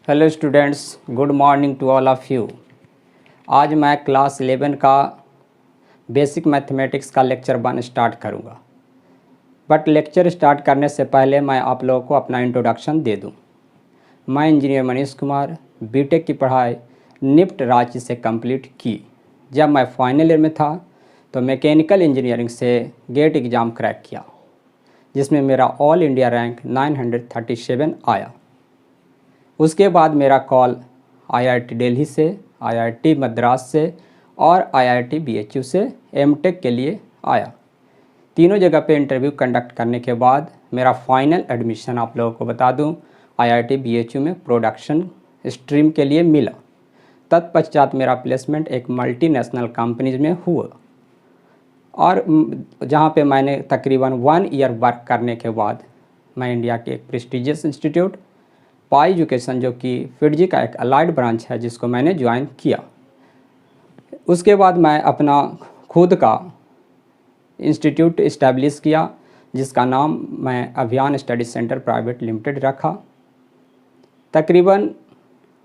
Hello students, good morning to all of you. आज मैं class 11 का बेसिक मैथमेटिक्स का लेक्चर 1 स्टार्ट करूँगा। बट लेक्चर स्टार्ट करने से पहले मैं आप लोगों को अपना इंट्रोडक्शन दे दूँ। मैं इंजीनियर मनीष कुमार बीटेक की पढ़ाई निफ्ट रांची से कंप्लीट की। जब मैं फाइनल ईयर में था तो मैकेनिकल इंजीनियरिंग से गेट एग्ज़ाम क्रैक किया, जिसमें मेरा ऑल इंडिया रैंक 937 आया। उसके बाद मेरा कॉल आईआईटी दिल्ली से, आईआईटी मद्रास से और आईआईटी बीएचयू से एमटेक के लिए आया। तीनों जगह पे इंटरव्यू कंडक्ट करने के बाद मेरा फाइनल एडमिशन आप लोगों को बता दूं आईआईटी बीएचयू में प्रोडक्शन स्ट्रीम के लिए मिला। तत्पश्चात मेरा प्लेसमेंट एक मल्टीनेशनल कंपनीज में हुआ और जहां पे मैंने तकरीबन 1 ईयर वर्क करने के बाद मैं इंडिया के एक प्रेस्टिजियस इंस्टीट्यूट पाई एजुकेशन, जो कि फिडजी का एक अलाइड ब्रांच है, जिसको मैंने ज्वाइन किया। उसके बाद मैं अपना खुद का इंस्टीट्यूट इस्टेब्लिश किया, जिसका नाम मैं अभियान स्टडी सेंटर प्राइवेट लिमिटेड रखा। तकरीबन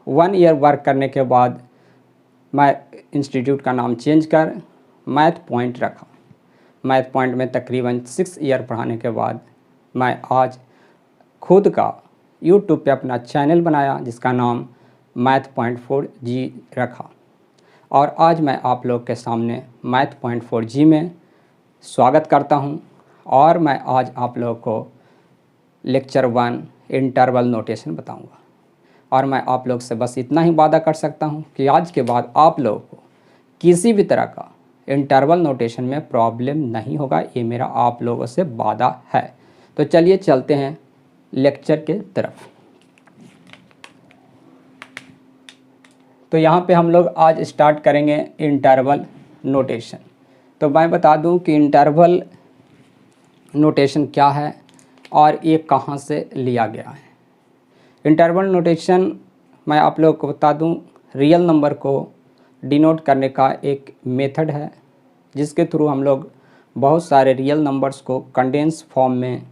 1 ईयर वर्क करने के बाद मैं इंस्टीट्यूट का नाम चेंज कर मैथ पॉइंट रखा। मैथ पॉइंट में तकरीबन 6 ईयर पढ़ाने के बाद मैं आज खुद का यूट्यूब पे अपना चैनल बनाया, जिसका नाम मैथ पॉइंट 4G रखा। और आज मैं आप लोग के सामने मैथ पॉइंट 4G में स्वागत करता हूं। और मैं आज आप लोगों को लेक्चर 1 इंटरवल नोटेशन बताऊंगा। और मैं आप लोग से बस इतना ही वादा कर सकता हूं कि आज के बाद आप लोगों को किसी भी तरह का इंटरवल नोटेशन में प्रॉब्लम नहीं होगा। ये मेरा आप लोगों से वादा है। तो चलिए चलते हैं लेक्चर के तरफ। तो यहाँ पे हम लोग आज स्टार्ट करेंगे इंटरवल नोटेशन। तो मैं बता दूँ कि इंटरवल नोटेशन क्या है और ये कहाँ से लिया गया है। इंटरवल नोटेशन मैं आप लोगों को बता दूँ रियल नंबर को डिनोट करने का एक मेथड है, जिसके थ्रू हम लोग बहुत सारे रियल नंबर्स को कंडेंस फॉर्म में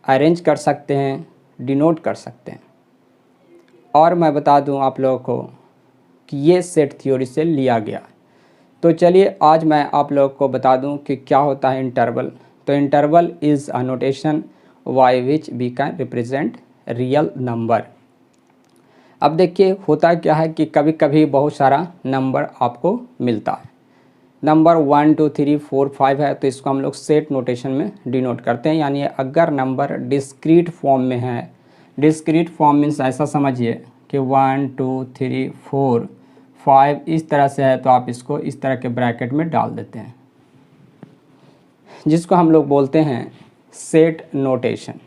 अरेंज कर सकते हैं, डिनोट कर सकते हैं। और मैं बता दूं आप लोगों को कि ये सेट थ्योरी से लिया गया। तो चलिए आज मैं आप लोगों को बता दूं कि क्या होता है इंटरवल। तो interval is a notation by which we can represent real number. अब देखिए होता क्या है कि कभी कभी बहुत सारा नंबर आपको मिलता है। नंबर 1 2 3 4 5 है, तो इसको हम लोग सेट नोटेशन में डिनोट करते हैं। यानी अगर नंबर डिस्क्रीट फॉर्म में है, डिस्क्रीट फॉर्म मीन्स ऐसा समझिए कि 1 2 3 4 5 इस तरह से है, तो आप इसको इस तरह के ब्रैकेट में डाल देते हैं, जिसको हम लोग बोलते हैं सेट नोटेशन।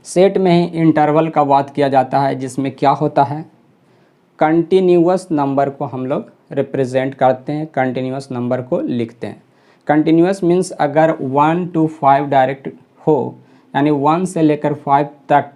सेट में ही इंटरवल का बात किया जाता है, जिसमें क्या होता है कंटिन्यूअस नंबर को हम लोग रिप्रेजेंट करते हैं, कंटिन्यूअस नंबर को लिखते हैं। कंटिन्यूअस मीन्स अगर 1 to 5 डायरेक्ट हो, यानी 1 से लेकर 5 तक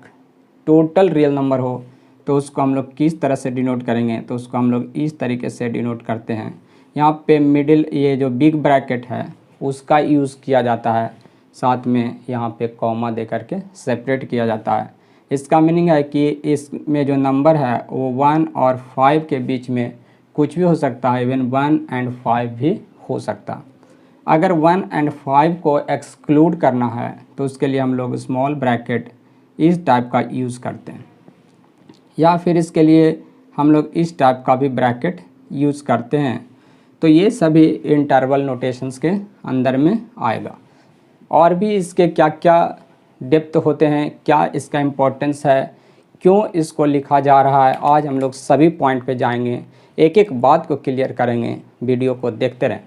टोटल रियल नंबर हो, तो उसको हम लोग किस तरह से डिनोट करेंगे। तो उसको हम लोग इस तरीके से डिनोट करते हैं। यहाँ पे मिडिल ये जो बिग ब्रैकेट है उसका यूज़ किया जाता है, साथ में यहाँ पे कॉमा दे करके सेपरेट किया जाता है। इसका मीनिंग है कि इसमें जो नंबर है वो 1 और 5 के बीच में कुछ भी हो सकता है, इवन 1 and 5 भी हो सकता। अगर 1 and 5 को एक्सक्लूड करना है तो उसके लिए हम लोग स्मॉल ब्रैकेट इस टाइप का यूज़ करते हैं, या फिर इसके लिए हम लोग इस टाइप का भी ब्रैकेट यूज़ करते हैं। तो ये सभी इंटरवल नोटेशंस के अंदर में आएगा। और भी इसके क्या क्या डेप्थ होते हैं, क्या इसका इम्पोर्टेंस है, क्यों इसको लिखा जा रहा है, आज हम लोग सभी पॉइंट पे जाएंगे, एक एक बात को क्लियर करेंगे। वीडियो को देखते रहें।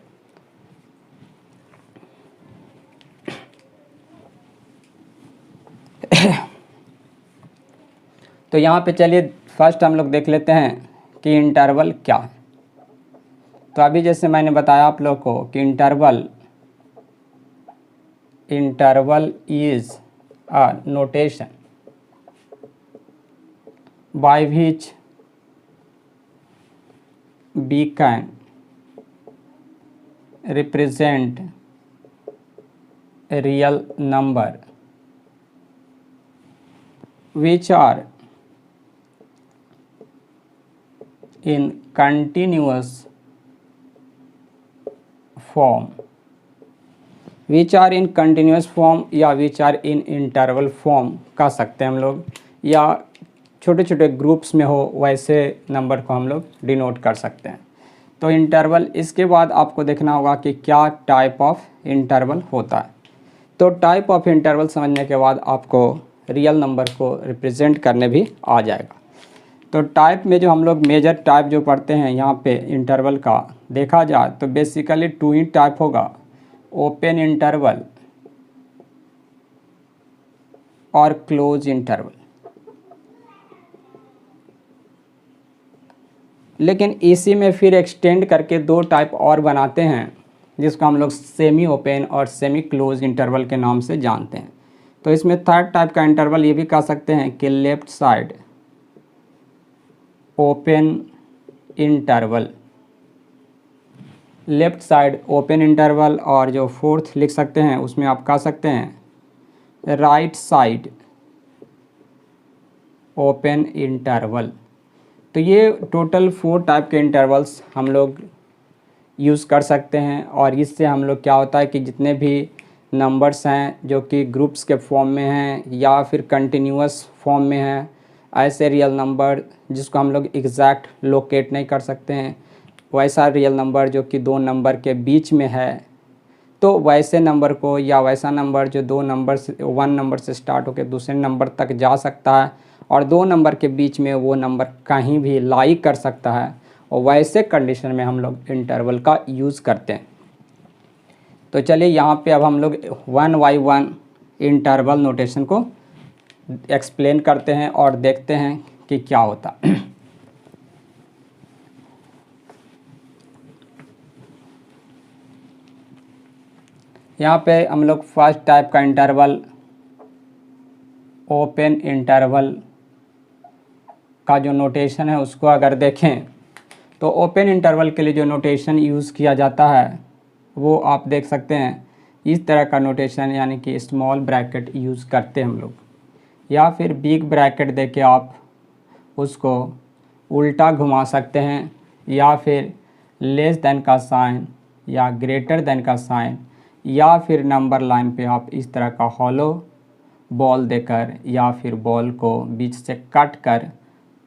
तो यहाँ पे चलिए फर्स्ट हम लोग देख लेते हैं कि इंटरवल क्या है। तो अभी जैसे मैंने बताया आप लोग को कि interval is a notation by which we can represent a real number which are in continuous form, which are in continuous form या which are in interval form कह सकते हैं हम लोग, या छोटे छोटे ग्रुप्स में हो वैसे नंबर को हम लोग डिनोट कर सकते हैं। तो इंटरवल, इसके बाद आपको देखना होगा कि क्या टाइप ऑफ इंटरवल होता है। तो टाइप ऑफ इंटरवल समझने के बाद आपको रियल नंबर को रिप्रेजेंट करने भी आ जाएगा। तो टाइप में जो हम लोग मेजर टाइप जो पढ़ते हैं यहाँ पे इंटरवल का देखा जाए तो बेसिकली 2 ही टाइप होगा, ओपन इंटरवल और क्लोज इंटरवल। लेकिन इसी में फिर एक्सटेंड करके 2 टाइप और बनाते हैं जिसको हम लोग सेमी ओपन और सेमी क्लोज इंटरवल के नाम से जानते हैं। तो इसमें थर्ड टाइप का इंटरवल ये भी कह सकते हैं कि left side open interval, left side open interval, और जो फोर्थ लिख सकते हैं उसमें आप कह सकते हैं राइट साइड ओपन इंटरवल। तो ये टोटल 4 टाइप के इंटरवल्स हम लोग यूज़ कर सकते हैं, और इससे हम लोग क्या होता है कि जितने भी नंबर्स हैं जो कि ग्रुप्स के फॉर्म में हैं या फिर कंटिन्यूअस फॉर्म में हैं, ऐसे रियल नंबर जिसको हम लोग एग्जैक्ट लोकेट नहीं कर सकते हैं, वैसा रियल नंबर जो कि 2 नंबर के बीच में है, तो वैसे नंबर को, या वैसा नंबर जो 2 नंबर से 1 नंबर से स्टार्ट होकर दूसरे नंबर तक जा सकता है और 2 नंबर के बीच में वो नंबर कहीं भी लाई कर सकता है, और वैसे कंडीशन में हम लोग इंटरवल का यूज़ करते हैं। तो चलिए यहाँ पे अब हम लोग 1 बाय 1 इंटरवल नोटेशन को एक्सप्लेन करते हैं और देखते हैं कि क्या होता है। यहाँ पे हम लोग फर्स्ट टाइप का इंटरवल ओपन इंटरवल का जो नोटेशन है उसको अगर देखें तो ओपन इंटरवल के लिए जो नोटेशन यूज़ किया जाता है वो आप देख सकते हैं इस तरह का नोटेशन, यानी कि स्मॉल ब्रैकेट यूज़ करते हैं हम लोग, या फिर बिग ब्रैकेट देके आप उसको उल्टा घुमा सकते हैं, या फिर लेस देन का साइन या ग्रेटर देन का साइन, या फिर नंबर लाइन पे आप इस तरह का हॉलो बॉल देकर या फिर बॉल को बीच से कट कर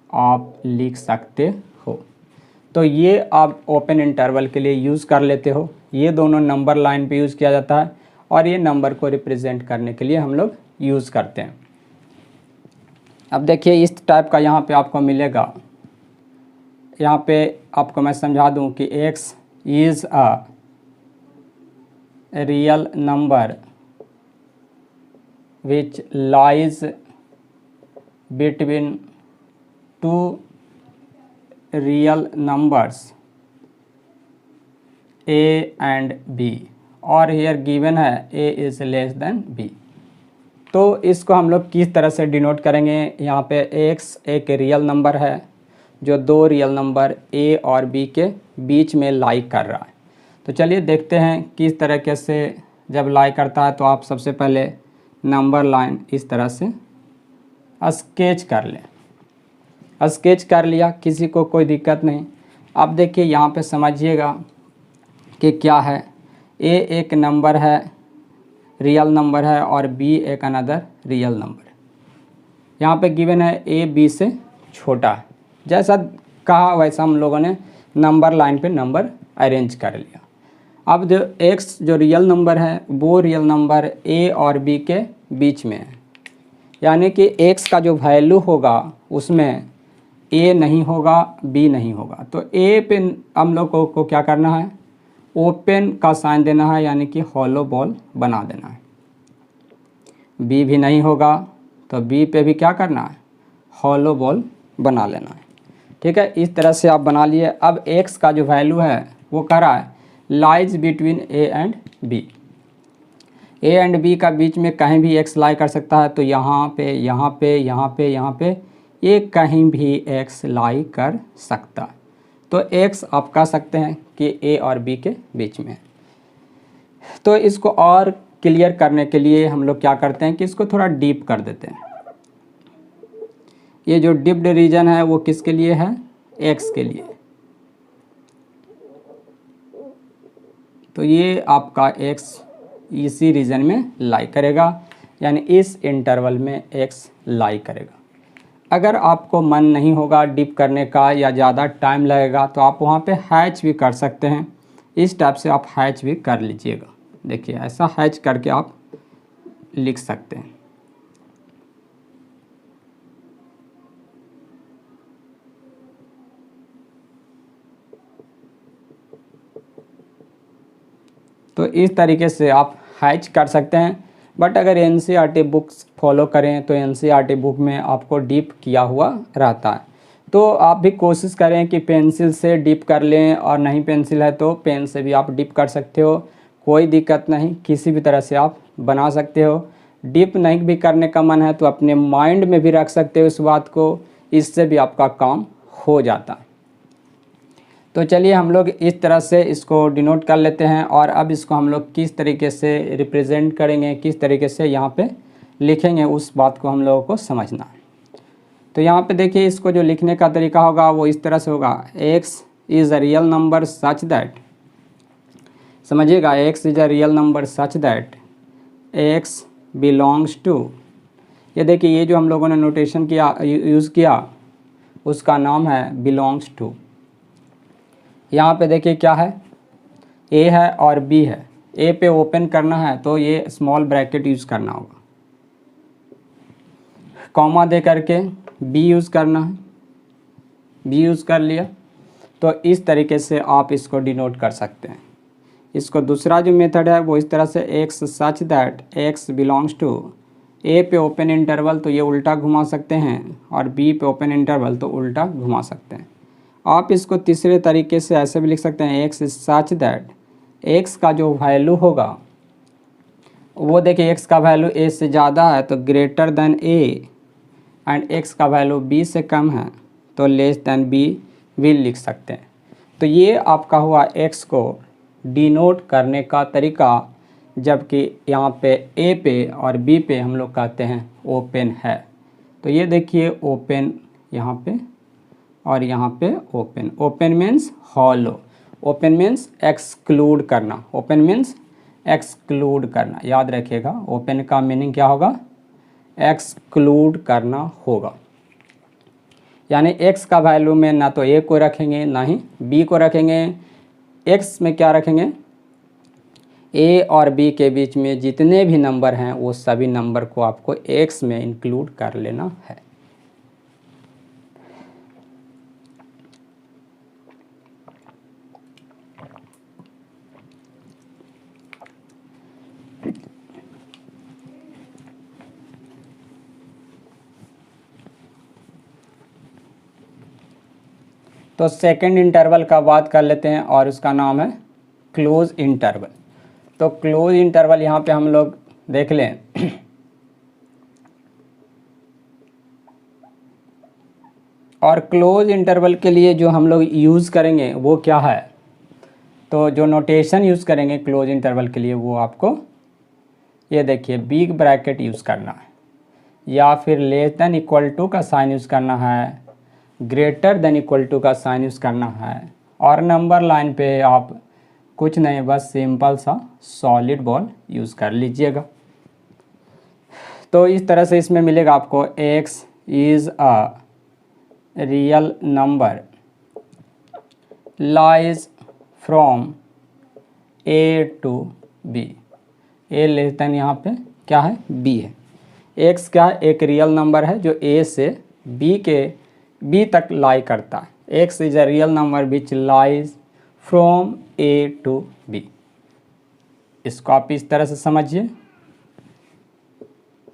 आप लिख सकते हो। तो ये आप ओपन इंटरवल के लिए यूज़ कर लेते हो। ये दोनों नंबर लाइन पे यूज़ किया जाता है और ये नंबर को रिप्रेजेंट करने के लिए हम लोग यूज़ करते हैं। अब देखिए इस टाइप का यहाँ पे आपको मिलेगा। यहाँ पे आपको मैं समझा दूँ कि x is a real number which lies between 2 real numbers a and b, और हेयर गिवन है a is less then b। तो इसको हम लोग किस तरह से डिनोट करेंगे, यहाँ पे x एक रियल नंबर है जो 2 रियल नंबर a और b के बीच में लाई कर रहा है। तो चलिए देखते हैं किस तरीके से जब लाई करता है। तो आप सबसे पहले नंबर लाइन इस तरह से स्केच कर लें। स्केच कर लिया, किसी को कोई दिक्कत नहीं। अब देखिए यहाँ पे समझिएगा कि क्या है, a एक नंबर है, रियल नंबर है, और b एक अनदर रियल नंबर है। यहाँ पे गिवन है a b से छोटा है, जैसा कहा वैसा हम लोगों ने नंबर लाइन पे नंबर अरेंज कर लिया। अब जो x जो रियल नंबर है वो रियल नंबर a और b के बीच में है, यानी कि x का जो वैल्यू होगा उसमें a नहीं होगा, b नहीं होगा। तो a पे हम लोग को क्या करना है, ओपन का साइन देना है, यानी कि हॉलो बॉल बना देना है। b भी नहीं होगा तो b पे भी क्या करना है, हॉलो बॉल बना लेना है। ठीक है, इस तरह से आप बना लिए। अब x का जो वैल्यू है वो कह रहा है lies between a and b। a and b का बीच में कहीं भी x लाई कर सकता है, तो यहाँ पे यहाँ पे यहाँ पे यहाँ पे ये कहीं भी x लाई कर सकता है। तो x आप कह सकते हैं कि a और b के बीच में है। तो इसको और क्लियर करने के लिए हम लोग क्या करते हैं कि इसको थोड़ा डीप कर देते हैं। ये जो डिप्ड रीजन है वो किसके लिए है, एक्स के लिए। तो ये आपका एक्स इसी रीजन में लाई करेगा, यानी इस इंटरवल में एक्स लाई करेगा। अगर आपको मन नहीं होगा डिप करने का या ज़्यादा टाइम लगेगा तो आप वहाँ पे हैच भी कर सकते हैं। इस टाइप से आप हैच भी कर लीजिएगा। देखिए ऐसा हैच करके आप लिख सकते हैं। तो इस तरीके से आप हैच कर सकते हैं। बट अगर एनसीईआरटी बुक्स फॉलो करें तो एनसीईआरटी बुक में आपको डिप किया हुआ रहता है। तो आप भी कोशिश करें कि पेंसिल से डिप कर लें, और नहीं पेंसिल है तो पेन से भी आप डिप कर सकते हो, कोई दिक्कत नहीं, किसी भी तरह से आप बना सकते हो। डिप नहीं भी करने का मन है तो अपने माइंड में भी रख सकते हो इस बात को, इससे भी आपका काम हो जाता है। तो चलिए हम लोग इस तरह से इसको डिनोट कर लेते हैं, और अब इसको हम लोग किस तरीके से रिप्रेजेंट करेंगे, किस तरीके से यहाँ पे लिखेंगे, उस बात को हम लोगों को समझना है। तो यहाँ पे देखिए इसको जो लिखने का तरीका होगा वो इस तरह से होगा, x is a real number such that, समझिएगा, x is a real number such that x belongs to, ये देखिए ये जो हम लोगों ने नोटेशन किया यूज़ किया उसका नाम है बिलोंग्स टू। यहाँ पे देखिए क्या है, ए है और बी है, ए पे ओपन करना है तो ये स्मॉल ब्रैकेट यूज़ करना होगा, कॉमा दे करके बी यूज़ करना है, बी यूज़ कर लिया। तो इस तरीके से आप इसको डिनोट कर सकते हैं। इसको दूसरा जो मेथड है वो इस तरह से, x such that x belongs to, a पे ओपन इंटरवल तो ये उल्टा घुमा सकते हैं, और बी पे ओपन इंटरवल तो उल्टा घुमा सकते हैं। आप इसको तीसरे तरीके से ऐसे भी लिख सकते हैं, एक्स सच दैट एक्स का जो वैल्यू होगा वो देखिए, एक्स का वैल्यू ए से ज़्यादा है तो greater than A, and x का वैल्यू बी से कम है तो लेस देन बी भी लिख सकते हैं। तो ये आपका हुआ एक्स को डिनोट करने का तरीका, जबकि यहाँ पे ए पे और बी पे हम लोग कहते हैं ओपन है। तो ये देखिए ओपन यहाँ पे और यहाँ पे open, open means hollow, open means exclude करना, ओपन मीन्स एक्सक्लूड करना, याद रखिएगा ओपन का मीनिंग क्या होगा, एक्सक्लूड करना होगा। यानी x का वैल्यू में ना तो a को रखेंगे ना ही b को रखेंगे, x में क्या रखेंगे, a और b के बीच में जितने भी नंबर हैं वो सभी नंबर को आपको x में इंक्लूड कर लेना है। तो सेकंड इंटरवल का बात कर लेते हैं और उसका नाम है क्लोज इंटरवल। तो क्लोज इंटरवल यहाँ पे हम लोग देख लें, और क्लोज इंटरवल के लिए जो हम लोग यूज़ करेंगे वो क्या है, तो जो नोटेशन यूज़ करेंगे क्लोज इंटरवल के लिए वो आपको ये देखिए बिग ब्रैकेट यूज़ करना है, या फिर लेस देन इक्वल टू का साइन यूज़ करना है, ग्रेटर देन इक्वल टू का साइन यूज़ करना है, और नंबर लाइन पे आप कुछ नहीं बस सिंपल सा सॉलिड बॉल यूज़ कर लीजिएगा। तो इस तरह से इसमें मिलेगा आपको, x is a real number lies from a to b, a less than यहाँ पे क्या है, बी है। एक्स क्या है, एक रियल नंबर है जो ए से बी तक लाई करता है। X is a real number which lies from a to b. इसको आप इस तरह से समझिए,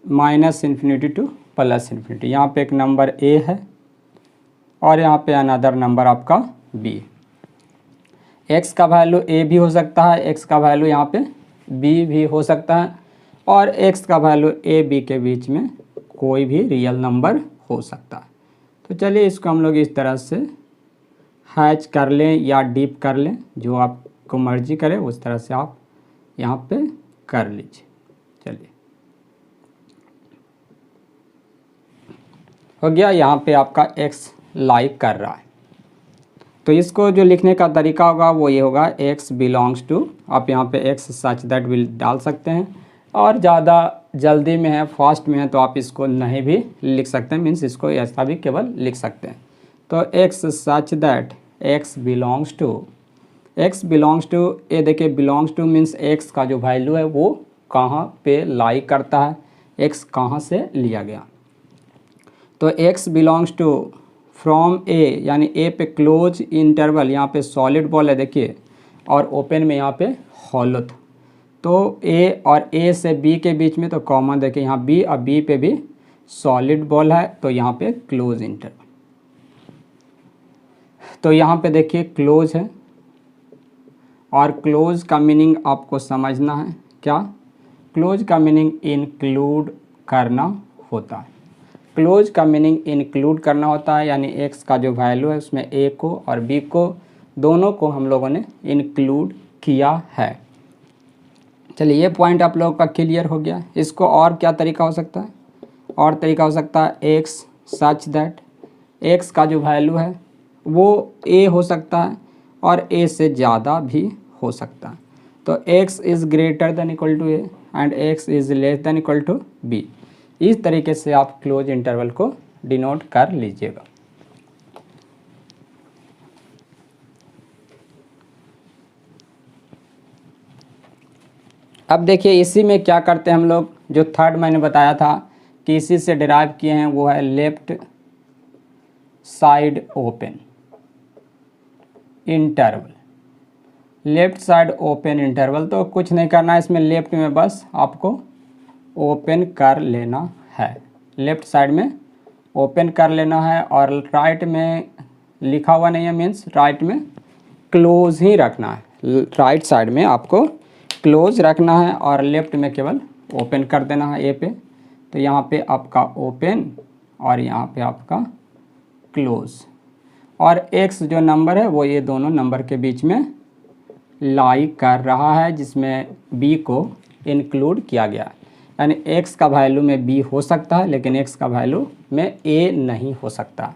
minus infinity to plus infinity, यहाँ पे एक नंबर ए है और यहाँ पे अनदर नंबर आपका बी। एक्स का वैल्यू ए भी हो सकता है, एक्स का वैल्यू यहाँ पे बी भी हो सकता है, और एक्स का वैल्यू ए बी के बीच में कोई भी रियल नंबर हो सकता है। तो चलिए इसको हम लोग इस तरह से हैच कर लें या डीप कर लें, जो आपको मर्जी करे उस तरह से आप यहाँ पे कर लीजिए। चलिए हो गया, यहाँ पे आपका एक्स लाइक कर रहा है। तो इसको जो लिखने का तरीका होगा वो ये होगा x बिलोंग्स टू, आप यहाँ पे x सच दैट विल डाल सकते हैं, और ज़्यादा जल्दी में है, फास्ट में है, तो आप इसको नहीं भी लिख सकते हैं, मीन्स इसको ऐसा भी केवल लिख सकते हैं। तो x such that x belongs to, ये देखिए बिलोंग्स टू मीन्स x का जो वैल्यू है वो कहाँ पे लाई करता है, x कहाँ से लिया गया। तो x बिलोंग्स टू फ्रॉम ए, यानी ए पे क्लोज इंटरवल, यहाँ पे सॉलिड बॉल है देखिए, और ओपन में यहाँ पे हॉलो था। तो ए और ए से बी के बीच में तो कॉमन देखिए यहाँ बी, और बी पे भी सॉलिड बॉल है, तो यहाँ पे क्लोज इंटरवल। तो यहाँ पे देखिए क्लोज है, और क्लोज का मीनिंग आपको समझना है क्या, क्लोज का मीनिंग इंक्लूड करना होता है। क्लोज का मीनिंग इंक्लूड करना होता है, यानी x का जो वैल्यू है उसमें a को और b को, दोनों को हम लोगों ने इंक्लूड किया है। चलिए ये पॉइंट आप लोगों का क्लियर हो गया। इसको और क्या तरीका हो सकता है, और तरीका हो सकता है x सच दैट, x का जो वैल्यू है वो a हो सकता है और a से ज़्यादा भी हो सकता है। तो x is greater than equal to a and x is less than equal to b। इस तरीके से आप क्लोज इंटरवल को डिनोट कर लीजिएगा। अब देखिए इसी में क्या करते हैं हम लोग, जो थर्ड मैंने बताया था कि इसी से डिराइव किए हैं, वो है left side open interval. Left side open interval, तो कुछ नहीं करना है इसमें, लेफ्ट में बस आपको ओपन कर लेना है, लेफ्ट साइड में ओपन कर लेना है, और राइट में लिखा हुआ नहीं है मीन्स राइट में क्लोज ही रखना है। राइट साइड में आपको क्लोज रखना है और लेफ्ट में केवल ओपन कर देना है ए पे। तो यहाँ पे आपका ओपन और यहाँ पे आपका क्लोज, और x जो नंबर है वो ये दोनों नंबर के बीच में लाई कर रहा है, जिसमें b को इंक्लूड किया गया है। यानी x का वैल्यू में b हो सकता है, लेकिन x का वैल्यू में a नहीं हो सकता।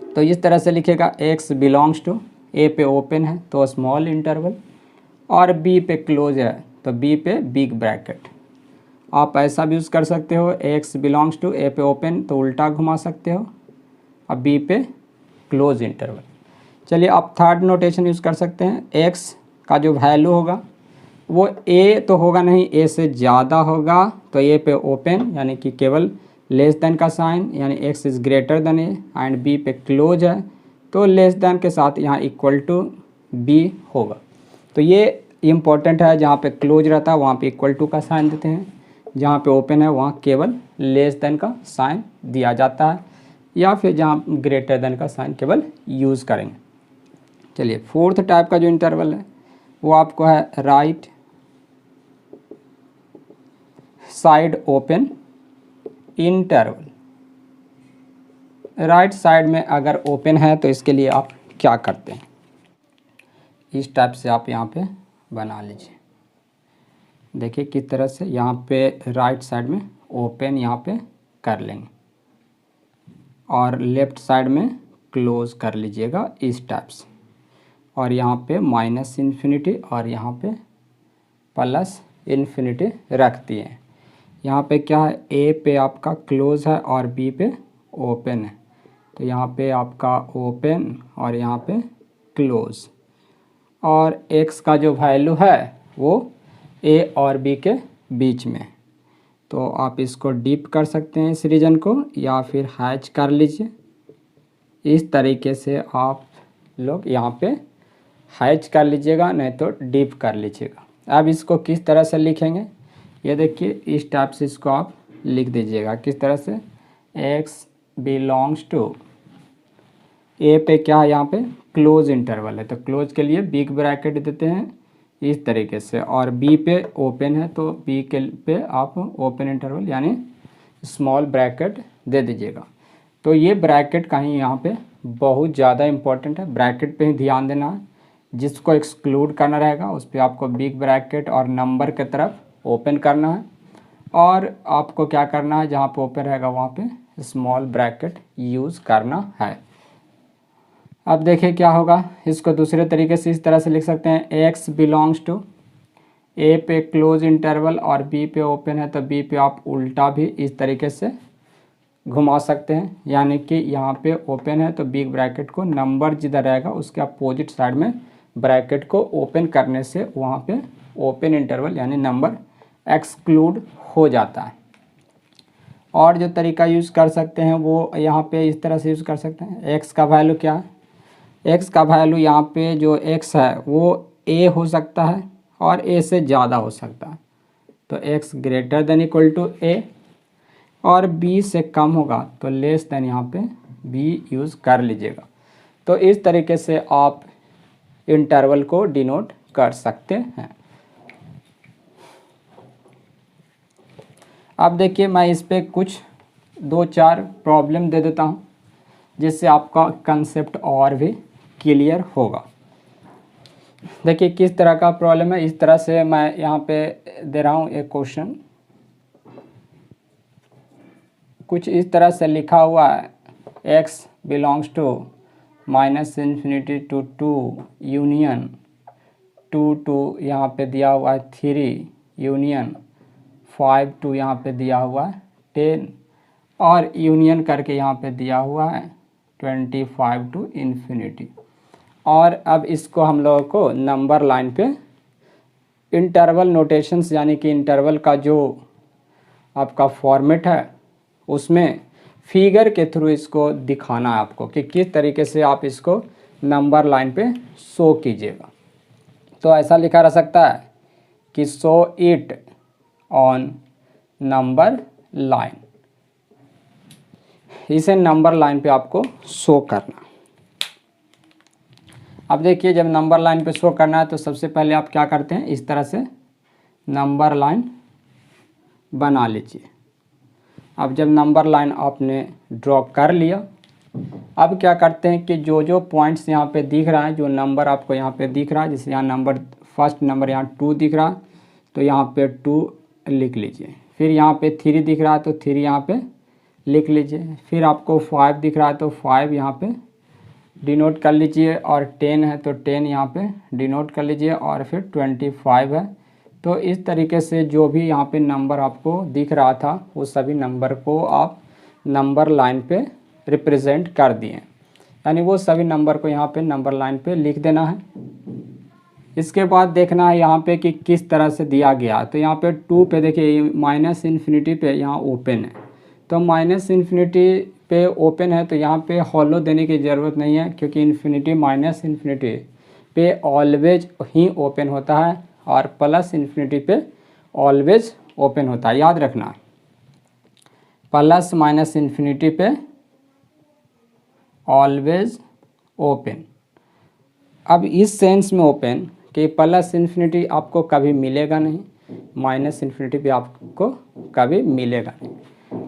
तो इस तरह से लिखेगा x बिलोंग्स टू, a पे ओपन है तो स्मॉल इंटरवल, और b पे क्लोज है तो b पे बिग ब्रैकेट। आप ऐसा भी यूज़ कर सकते हो, x बिलोंग्स टू, a पे ओपन तो उल्टा घुमा सकते हो, अब b पे क्लोज इंटरवल। चलिए आप थर्ड नोटेशन यूज़ कर सकते हैं, x का जो वैल्यू होगा वो a तो होगा नहीं, a से ज़्यादा होगा, तो a पे ओपन यानी कि केवल लेस देन का साइन, यानी x is greater then a, and b पे क्लोज है तो लेस देन के साथ यहाँ इक्वल टू b होगा। तो ये इम्पोर्टेंट है, जहाँ पे क्लोज रहता है वहाँ पे इक्वल टू का साइन देते हैं, जहाँ पे ओपन है वहाँ केवल लेस देन का साइन दिया जाता है, या फिर जहाँ ग्रेटर देन का साइन केवल यूज़ करेंगे। चलिए फोर्थ टाइप का जो इंटरवल है वो आपको है right side open interval. Right side में अगर ओपन है तो इसके लिए आप क्या करते हैं, इस टाइप से आप यहाँ पे बना लीजिए। देखिए किस तरह से यहाँ पे राइट साइड में ओपन यहाँ पे कर लेंगे, और लेफ़्ट साइड में क्लोज कर लीजिएगा इस टाइप से, और यहाँ पे माइनस इन्फिनिटी और यहाँ पे प्लस इन्फिनिटी रख दिए। यहाँ पे क्या है, ए पे आपका क्लोज है और बी पे ओपन है, तो यहाँ पे आपका ओपन और यहाँ पे क्लोज, और x का जो वैल्यू है वो a और b के बीच में। तो आप इसको डीप कर सकते हैं इस रीजन को, या फिर हैच कर लीजिए। इस तरीके से आप लोग यहाँ पे हैच कर लीजिएगा, नहीं तो डीप कर लीजिएगा। अब इसको किस तरह से लिखेंगे, ये देखिए इस टाइप से इसको आप लिख दीजिएगा। किस तरह से, x बिलोंग्स टू, ए पे क्या है यहाँ पे क्लोज इंटरवल है तो क्लोज के लिए बिग ब्रैकेट देते हैं इस तरीके से, और बी पे ओपन है तो बी के पे आप ओपन इंटरवल यानी स्मॉल ब्रैकेट दे दीजिएगा। तो ये ब्रैकेट कहीं यहाँ पे बहुत ज़्यादा इम्पोर्टेंट है, ब्रैकेट पे ही ध्यान देना है। जिसको एक्सक्लूड करना रहेगा उस पर आपको बिग ब्रैकेट और नंबर के तरफ ओपन करना है, और आपको क्या करना है, जहाँ पे ओपन रहेगा वहाँ पे स्मॉल ब्रैकेट यूज़ करना है। अब देखिए क्या होगा, इसको दूसरे तरीके से इस तरह से लिख सकते हैं, एक्स बिलोंग्स टू ए पे क्लोज इंटरवल और बी पे ओपन है, तो बी पे आप उल्टा भी इस तरीके से घुमा सकते हैं, यानी कि यहाँ पे ओपन है तो बिग ब्रैकेट को नंबर जिधर रहेगा उसके अपोजिट साइड में ब्रैकेट को ओपन करने से वहाँ पे ओपन इंटरवल यानी नंबर एक्सक्लूड हो जाता है। और जो तरीका यूज़ कर सकते हैं वो यहाँ पे इस तरह से यूज़ कर सकते हैं, एक्स का वैल्यू क्या है, एक्स का वैल्यू यहाँ पे जो एक्स है वो ए हो सकता है और ए से ज़्यादा हो सकता है, तो x greater than equal to a, और बी से कम होगा तो लेस देन यहाँ पे बी यूज़ कर लीजिएगा। तो इस तरीके से आप इंटरवल को डिनोट कर सकते हैं। अब देखिए मैं इस पे कुछ 2-4 प्रॉब्लम दे देता हूँ जिससे आपका कंसेप्ट और भी क्लियर होगा। देखिए किस तरह का प्रॉब्लम है, इस तरह से मैं यहाँ पे दे रहा हूँ एक क्वेश्चन, कुछ इस तरह से लिखा हुआ है, x belongs to -∞ to 2 union 2 to यहाँ पे दिया हुआ है 3 यूनियन 5 टू यहाँ पे दिया हुआ है 10 और यूनियन करके यहाँ पे दिया हुआ है 25 टू इन्फिनिटी। और अब इसको हम लोगों को नंबर लाइन पे इंटरवल नोटेशंस यानी कि इंटरवल का जो आपका फॉर्मेट है उसमें फिगर के थ्रू इसको दिखाना है आपको कि किस तरीके से आप इसको नंबर लाइन पे शो कीजिएगा। तो ऐसा लिखा रह सकता है कि show it on number line, इसे नंबर लाइन पे आपको शो करना। अब देखिए जब नंबर लाइन पे शो करना है तो सबसे पहले आप क्या करते हैं, इस तरह से नंबर लाइन बना लीजिए। अब जब नंबर लाइन आपने ड्रॉ कर लिया, अब क्या करते हैं कि जो जो पॉइंट्स यहाँ पे दिख रहा है, जो नंबर आपको यहाँ पे दिख रहा है, जैसे यहाँ नंबर फर्स्ट नंबर यहाँ 2 दिख रहा है तो यहाँ पे 2 लिख लीजिए। फिर यहाँ पे 3 दिख रहा है तो 3 यहाँ पे लिख लीजिए। फिर आपको 5 दिख रहा है तो 5 यहाँ पे डिनोट कर लीजिए, और 10 है तो 10 यहाँ पे डिनोट कर लीजिए, और फिर 25 है। तो इस तरीके से जो भी यहाँ पे नंबर आपको दिख रहा था वो सभी नंबर को आप नंबर लाइन पे रिप्रेजेंट कर दिए, यानी वो सभी नंबर को यहाँ पे नंबर लाइन पे लिख देना है। इसके बाद देखना है यहाँ पे कि किस तरह से दिया गया। तो यहाँ पे 2 पे देखिए -∞ पे यहाँ ओपन है, तो -∞ पे ओपन है तो यहाँ पे हॉलो देने की ज़रूरत नहीं है, क्योंकि इन्फिनिटी -∞ पे ऑलवेज ही ओपन होता है और +∞ पे ऑलवेज ओपन होता है, याद रखना। +-∞ पे ऑलवेज ओपन। अब इस सेंस में ओपन कि +∞ आपको कभी मिलेगा नहीं, -∞ पे आपको कभी मिलेगा नहीं।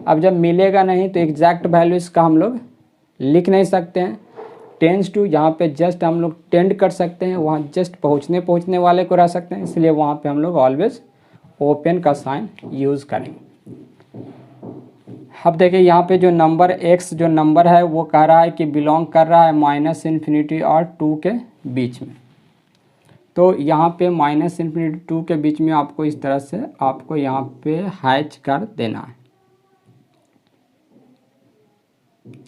अब जब मिलेगा नहीं तो एग्जैक्ट वैल्यू इसका हम लोग लिख नहीं सकते हैं, टेंस टू यहाँ पे जस्ट हम लोग टेंड कर सकते हैं, वहाँ जस्ट पहुँचने वाले को रह सकते हैं, इसलिए वहाँ पे हम लोग ऑलवेज ओपन का साइन यूज़ करेंगे। अब देखिए यहाँ पे जो नंबर x जो नंबर है वो कह रहा है कि बिलोंग कर रहा है -∞ और 2 के बीच में। तो यहाँ पे -∞ 2 के बीच में आपको इस तरह से आपको यहाँ पे हैच कर देना है,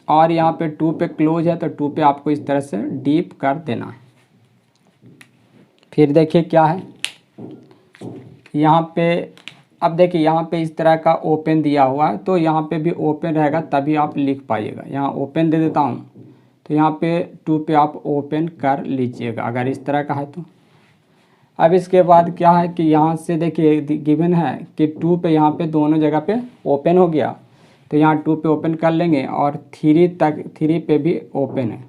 और यहाँ पे 2 पे क्लोज है तो 2 पे आपको इस तरह से डीप कर देना है। फिर देखिए क्या है यहाँ पे, अब देखिए यहाँ पे इस तरह का ओपन दिया हुआ है तो यहाँ पे भी ओपन रहेगा तभी आप लिख पाइएगा। यहाँ ओपन दे देता हूँ तो यहाँ पे 2 पे आप ओपन कर लीजिएगा अगर इस तरह का है तो। अब इसके बाद क्या है कि यहाँ से देखिए गिवन है कि 2 पे यहाँ पे दोनों जगह पे ओपन हो गया, तो यहाँ 2 पे ओपन कर लेंगे, और 3 पे भी ओपन है,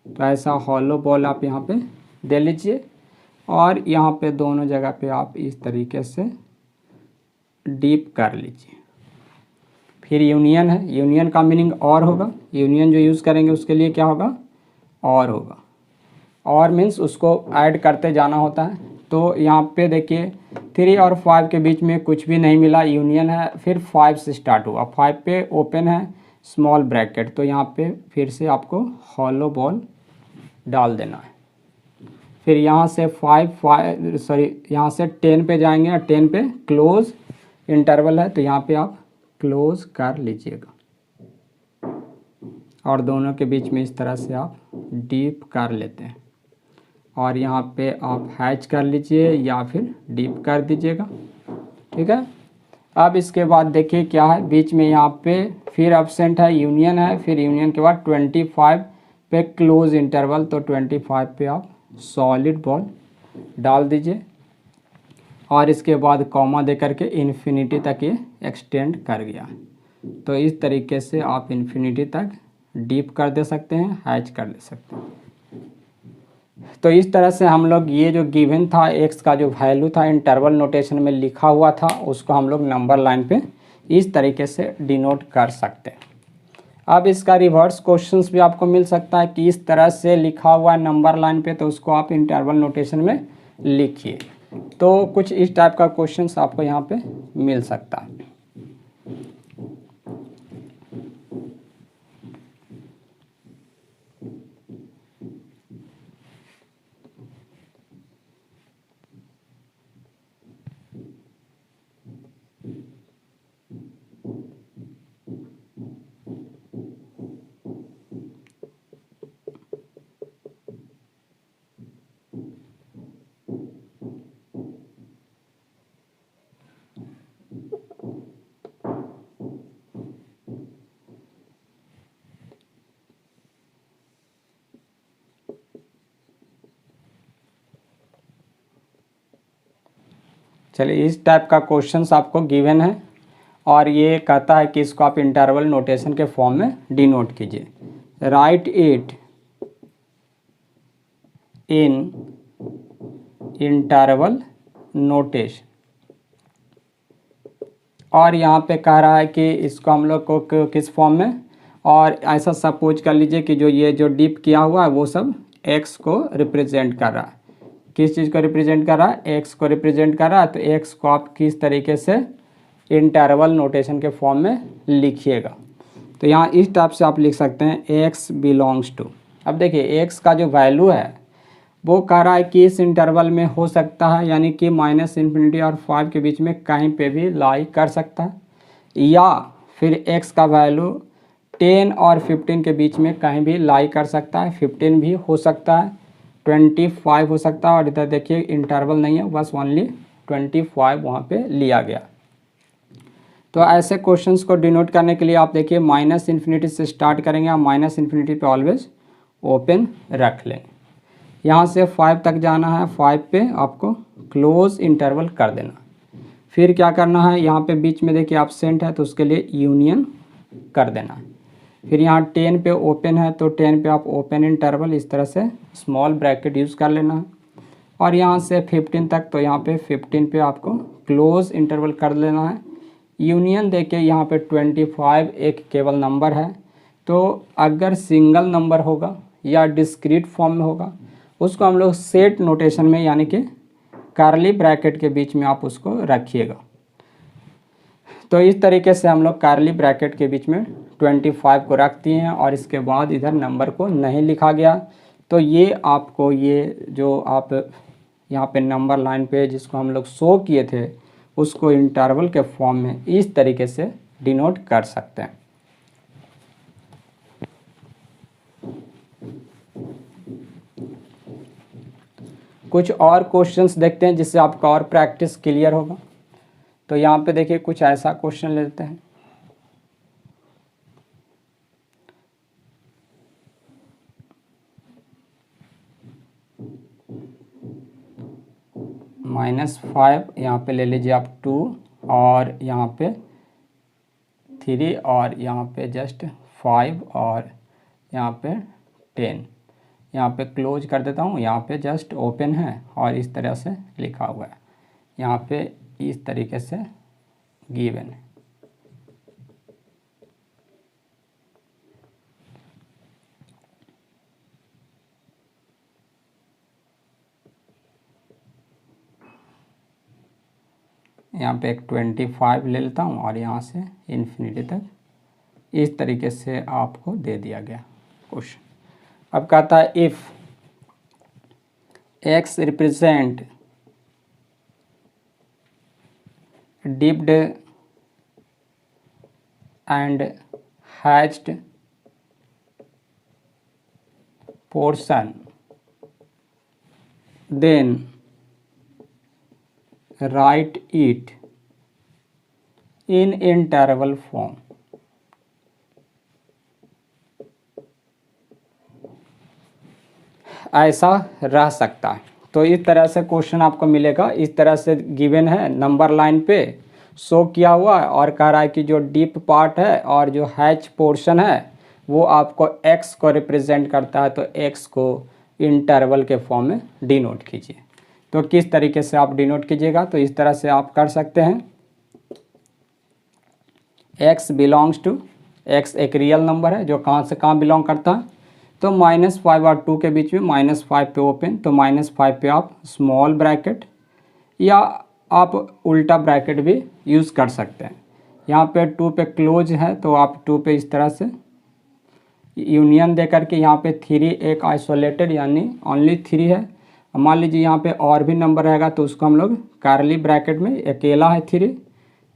तो ऐसा हॉलो बॉल आप यहाँ पे दे लीजिए, और यहाँ पे दोनों जगह पे आप इस तरीके से डीप कर लीजिए। फिर यूनियन है, यूनियन का मीनिंग और होगा, यूनियन जो यूज़ करेंगे उसके लिए क्या होगा, और होगा। और मीन्स उसको ऐड करते जाना होता है। तो यहाँ पे देखिए 3 और 5 के बीच में कुछ भी नहीं मिला, यूनियन है। फिर 5 से स्टार्ट हुआ, 5 पे ओपन है स्मॉल ब्रैकेट, तो यहाँ पे फिर से आपको हॉलो बॉल डाल देना है। फिर यहाँ से यहाँ से 10 पे जाएंगे और 10 पे क्लोज इंटरवल है तो यहाँ पे आप क्लोज कर लीजिएगा और दोनों के बीच में इस तरह से आप डीप कर लेते हैं और यहाँ पे आप हैच कर लीजिए या फिर डीप कर दीजिएगा। ठीक है। अब इसके बाद देखिए क्या है, बीच में यहाँ पे फिर एब्सेंट है, यूनियन है, फिर यूनियन के बाद 25 पे क्लोज इंटरवल, तो 25 पे आप सॉलिड बॉल डाल दीजिए और इसके बाद कॉमा दे करके इन्फिनिटी तक ये एक्सटेंड कर गया। तो इस तरीके से आप इन्फिनिटी तक डीप कर दे सकते हैं, हैच कर दे सकते हैं। तो इस तरह से हम लोग ये जो गिवन था एक्स का जो वैल्यू था इंटरवल नोटेशन में लिखा हुआ था उसको हम लोग नंबर लाइन पे इस तरीके से डिनोट कर सकते हैं। अब इसका रिवर्स क्वेश्चंस भी आपको मिल सकता है कि इस तरह से लिखा हुआ है नंबर लाइन पे तो उसको आप इंटरवल नोटेशन में लिखिए। तो कुछ इस टाइप का क्वेश्चंस आपको यहाँ पे मिल सकता है। चलिए, इस टाइप का क्वेश्चंस आपको गिवन है और ये कहता है कि इसको आप इंटरवल नोटेशन के फॉर्म में डिनोट कीजिए। Right it in interval notation. और यहाँ पे कह रहा है कि इसको हम लोग को किस फॉर्म में, और ऐसा सपोज कर लीजिए कि जो ये जो डीप किया हुआ है वो सब एक्स को रिप्रेजेंट कर रहा है। किस चीज़ को रिप्रेजेंट कर रहा है? एक्स को रिप्रेजेंट कर रहा है। तो एक्स को आप किस तरीके से इंटरवल नोटेशन के फॉर्म में लिखिएगा। तो यहाँ इस टाइप से आप लिख सकते हैं एक्स बिलोंग्स टू। अब देखिए एक्स का जो वैल्यू है वो कह रहा है कि इस इंटरवल में हो सकता है, यानी कि -∞ और 5 के बीच में कहीं पे भी लाई कर सकता है, या फिर एक्स का वैल्यू 10 और 15 के बीच में कहीं भी लाई कर सकता है। 15 भी हो सकता है, 25 हो सकता है, और इधर देखिए इंटरवल नहीं है, बस ओनली 25 वहाँ पे लिया गया। तो ऐसे क्वेश्चंस को डिनोट करने के लिए आप देखिए -∞ से स्टार्ट करेंगे, आप -∞ पे ऑलवेज ओपन रख लें। यहाँ से 5 तक जाना है, 5 पे आपको क्लोज इंटरवल कर देना। फिर क्या करना है, यहाँ पे बीच में देखिए एब्सेंट है तो उसके लिए यूनियन कर देना है। फिर यहाँ 10 पे ओपन है तो 10 पे आप ओपन इंटरवल इस तरह से स्मॉल ब्रैकेट यूज़ कर लेना है। और यहाँ से 15 तक, तो यहाँ पे 15 पे आपको क्लोज इंटरवल कर लेना है। यूनियन देखिए यहाँ पे 25 एक केवल नंबर है, तो अगर सिंगल नंबर होगा या डिस्क्रीट फॉर्म में होगा उसको हम लोग सेट नोटेशन में, यानी कि कर्ली ब्रैकेट के बीच में आप उसको रखिएगा। तो इस तरीके से हम लोग कर्ली ब्रैकेट के बीच में 25 को रख दिए हैं और इसके बाद इधर नंबर को नहीं लिखा गया। तो ये आपको ये जो आप यहाँ पे नंबर लाइन पे जिसको हम लोग शो किए थे उसको इंटरवल के फॉर्म में इस तरीके से डिनोट कर सकते हैं। कुछ और क्वेश्चंस देखते हैं जिससे आपका और प्रैक्टिस क्लियर होगा। तो यहाँ पे देखिए कुछ ऐसा क्वेश्चन लेते हैं। -5 यहाँ पे ले लीजिए आप 2, और यहाँ पे 3, और यहाँ पे जस्ट 5, और यहाँ पे 10। यहाँ पे क्लोज कर देता हूँ, यहाँ पे जस्ट ओपन है और इस तरह से लिखा हुआ है, यहाँ पे इस तरीके से गिवन है। यहाँ पे एक 25 ले लेता हूँ और यहाँ से इन्फिनिटी तक इस तरीके से आपको दे दिया गया क्वेश्चन। अब कहता है if x represent dipped and hatched portion, then write it in interval form. ऐसा रह सकता है। तो इस तरह से क्वेश्चन आपको मिलेगा, इस तरह से गिवन है, नंबर लाइन पे शो किया हुआ है और कह रहा है कि जो डीप पार्ट है और जो हैच पोर्शन है वो आपको x को रिप्रेजेंट करता है, तो x को इंटरवल के फॉर्म में डिनोट कीजिए। तो किस तरीके से आप डिनोट कीजिएगा, तो इस तरह से आप कर सकते हैं। x बिलोंग्स टू, x एक रियल नंबर है जो कहाँ से कहाँ बिलोंग करता है, तो -5 और 2 के बीच में -5 पे ओपन, तो -5 पे आप स्मॉल ब्रैकेट या आप उल्टा ब्रैकेट भी यूज़ कर सकते हैं। यहाँ पे 2 पे क्लोज है तो आप 2 पे इस तरह से यूनियन दे करके यहाँ पे 3 एक आइसोलेटेड यानी ओनली 3 है। मान लीजिए यहाँ पे और भी नंबर रहेगा तो उसको हम लोग कर्ली ब्रैकेट में, अकेला है 3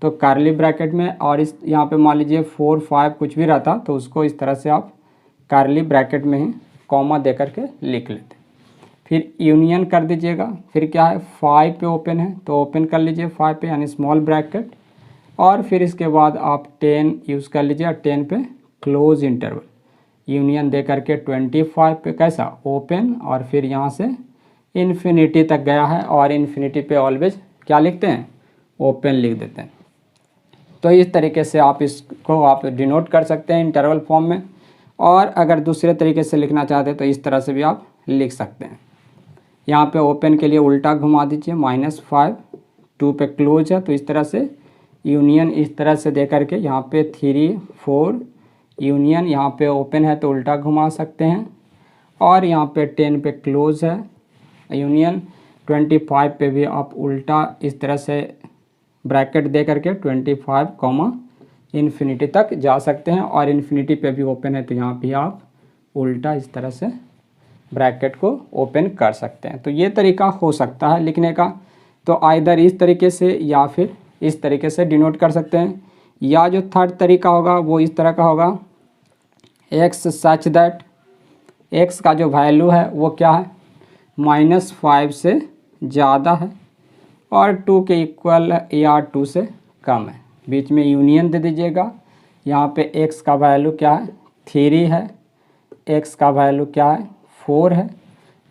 तो कर्ली ब्रैकेट में, और इस यहाँ पे मान लीजिए 4 5 कुछ भी रहता तो उसको इस तरह से आप कर्ली ब्रैकेट में ही कॉमा दे करके लिख लेते। फिर यूनियन कर दीजिएगा। फिर क्या है, 5 पे ओपन है तो ओपन कर लीजिए 5 पे यानी स्मॉल ब्रैकेट, और फिर इसके बाद आप 10 यूज़ कर लीजिए और 10 पे क्लोज इंटरवल, यूनियन दे करके 25 पे कैसा ओपन, और फिर यहाँ से इन्फिनिटी तक गया है और इन्फिनिटी पे ऑलवेज क्या लिखते हैं, ओपन लिख देते हैं। तो इस तरीके से आप इसको आप डिनोट कर सकते हैं इंटरवल फॉर्म में, और अगर दूसरे तरीके से लिखना चाहते हैं तो इस तरह से भी आप लिख सकते हैं। यहाँ पे ओपन के लिए उल्टा घुमा दीजिए, -5, 2 पे क्लोज है तो इस तरह से यूनियन इस तरह से दे करके यहाँ पे 3 4 यूनियन, यहाँ पे ओपन है तो उल्टा घुमा सकते हैं, और यहाँ पे 10 पे क्लोज है यूनियन, 25 पे भी आप उल्टा इस तरह से ब्रैकेट दे करके 25 कॉमा इन्फिनिटी तक जा सकते हैं, और इन्फिनिटी पे भी ओपन है तो यहाँ भी आप उल्टा इस तरह से ब्रैकेट को ओपन कर सकते हैं। तो ये तरीका हो सकता है लिखने का, तो आइदर इस तरीके से या फिर इस तरीके से डिनोट कर सकते हैं, या जो थर्ड तरीका होगा वो इस तरह का होगा, x सच दैट x का जो वैल्यू है वो क्या है, -5 से ज़्यादा है और 2 के इक्वल या 2 से कम है। बीच में यूनियन दे दीजिएगा। यहाँ पे x का वैल्यू क्या है, 3 है, x का वैल्यू क्या है, 4 है।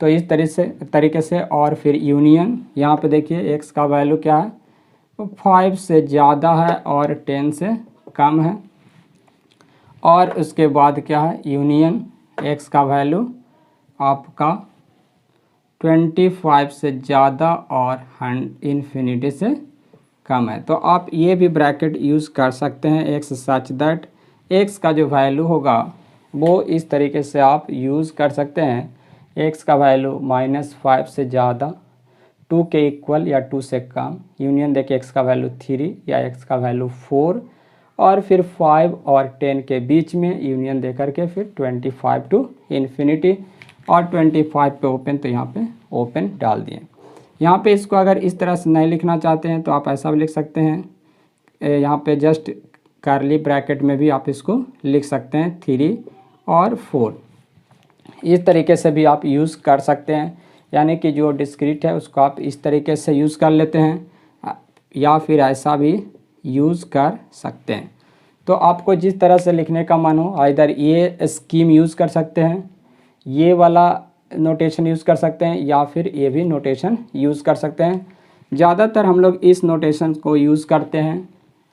तो इस तरीके से और फिर यूनियन, यहाँ पे देखिए x का वैल्यू क्या है, 5 से ज़्यादा है और 10 से कम है, और उसके बाद क्या है यूनियन, x का वैल्यू आपका 25 से ज़्यादा और इन्फिनिटी से कम है। तो आप ये भी ब्रैकेट यूज़ कर सकते हैं, x सच दैट x का जो वैल्यू होगा वो इस तरीके से आप यूज़ कर सकते हैं, x का वैल्यू -5 से ज़्यादा, 2 के इक्वल या 2 से कम, यूनियन देखिए x का वैल्यू 3 या x का वैल्यू 4, और फिर 5 और 10 के बीच में यूनियन दे करके फिर 25 टू इन्फिनिटी, और 25 पे ओपन, तो यहाँ पे ओपन डाल दिए। यहाँ पे इसको अगर इस तरह से नहीं लिखना चाहते हैं तो आप ऐसा भी लिख सकते हैं, यहाँ पे जस्ट कर्ली ब्रैकेट में भी आप इसको लिख सकते हैं 3 और 4, इस तरीके से भी आप यूज़ कर सकते हैं। यानी कि जो डिस्क्रीट है उसको आप इस तरीके से यूज़ कर लेते हैं, या फिर ऐसा भी यूज़ कर सकते हैं। तो आपको जिस तरह से लिखने का मन हो, इधर ये स्कीम यूज़ कर सकते हैं, ये वाला नोटेशन यूज़ कर सकते हैं, या फिर ये भी नोटेशन यूज़ कर सकते हैं। ज़्यादातर हम लोग इस नोटेशन को यूज़ करते हैं।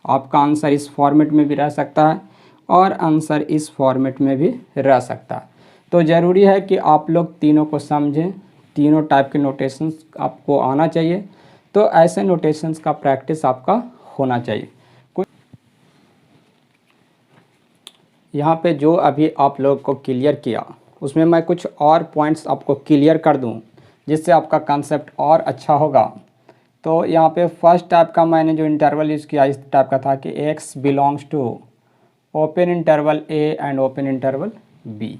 आपका आंसर इस फॉर्मेट में भी रह सकता है और आंसर इस फॉर्मेट में भी रह सकता है। तो ज़रूरी है कि आप लोग तीनों को समझें, तीनों टाइप के नोटेशंस आपको आना चाहिए। तो ऐसे नोटेशंस का प्रैक्टिस आपका होना चाहिए। कुछ यहाँ पे जो अभी आप लोग को क्लियर किया उसमें मैं कुछ और पॉइंट्स आपको क्लियर कर दूं जिससे आपका कंसेप्ट और अच्छा होगा। तो यहाँ पे फर्स्ट टाइप का मैंने जो इंटरवल यूज़ किया इस टाइप का था कि x belongs to open interval a and open interval b।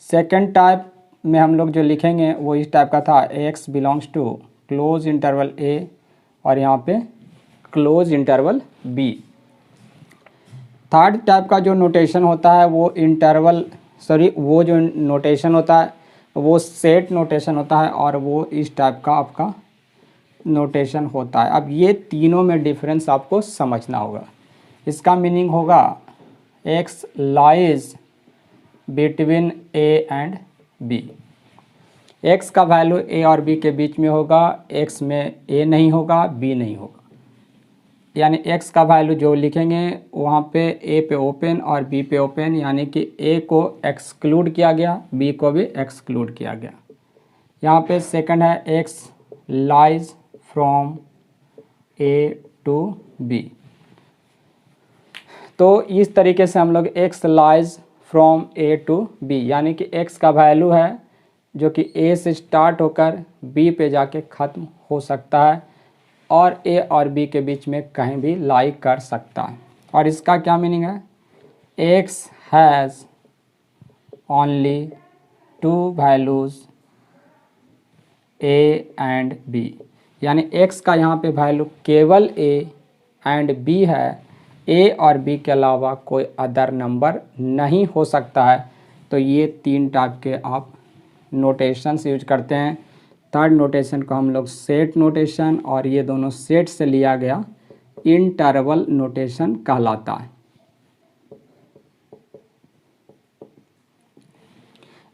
Second type में हम लोग जो लिखेंगे वो इस टाइप का था, x belongs to close interval a और यहाँ पे close interval b। Third type का जो नोटेशन होता है वो वो जो नोटेशन होता है वो सेट नोटेशन होता है और वो इस टाइप का आपका नोटेशन होता है। अब ये तीनों में डिफरेंस आपको समझना होगा। इसका मीनिंग होगा x lies between a and b। x का वैल्यू a और b के बीच में होगा, x में a नहीं होगा, b नहीं होगा। यानी x का वैल्यू जो लिखेंगे वहाँ पे a पे ओपन और b पे ओपन, यानी कि a को एक्सक्लूड किया गया, b को भी एक्सक्लूड किया गया। यहाँ पे सेकंड है x lies from a to b। तो इस तरीके से हम लोग x lies from a to b, यानी कि x का वैल्यू है जो कि a से स्टार्ट होकर b पे जाके ख़त्म हो सकता है और a और b के बीच में कहीं भी लाई कर सकता है। और इसका क्या मीनिंग है, x has only two values a and b, यानी x का यहाँ पे वैल्यू केवल a एंड b है, a और b के अलावा कोई अदर नंबर नहीं हो सकता है। तो ये तीन टाइप के आप नोटेशंस यूज करते हैं। थर्ड नोटेशन को हम लोग सेट नोटेशन, और ये दोनों सेट से लिया गया इंटरवल नोटेशन कहलाता है।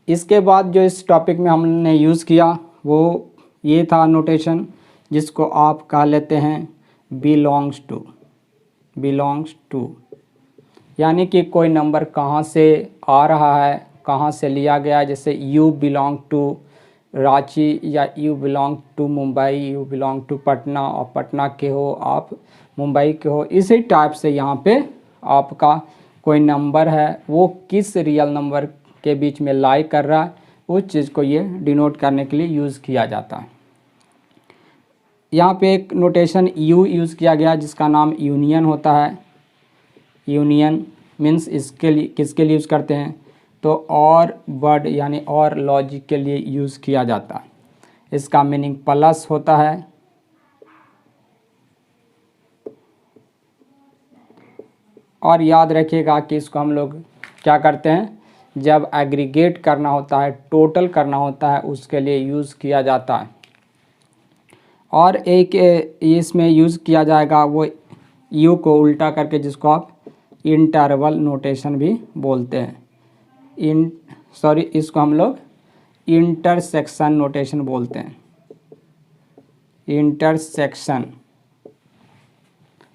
इसके बाद जो इस टॉपिक में हमने यूज़ किया वो ये था नोटेशन जिसको आप कह लेते हैं बिलोंग्स टू, यानी कि कोई नंबर कहाँ से आ रहा है, कहाँ से लिया गया है। जैसे यू बिलोंग टू रांची या you belong to Mumbai, you belong to Patna, और पटना के हो आप, मुंबई के हो। इसी टाइप से यहाँ पे आपका कोई नंबर है वो किस रियल नंबर के बीच में लाई कर रहा है, उस चीज़ को ये डिनोट करने के लिए यूज़ किया जाता है। यहाँ पे एक नोटेशन यू यूज़ किया गया जिसका नाम यूनियन होता है। यूनियन मीन्स इसके लिए किसके लिए यूज़ करते हैं, तो और वर्ड यानी और लॉजिक के लिए यूज़ किया जाता है। इसका मीनिंग प्लस होता है। और याद रखिएगा कि इसको हम लोग क्या करते हैं, जब एग्रीगेट करना होता है, टोटल करना होता है, उसके लिए यूज़ किया जाता है। और एक इसमें यूज़ किया जाएगा वो यू को उल्टा करके, जिसको आप इंटरवल नोटेशन भी बोलते हैं। इसको हम लोग इंटरसेक्शन नोटेशन बोलते हैं, इंटरसेक्शन।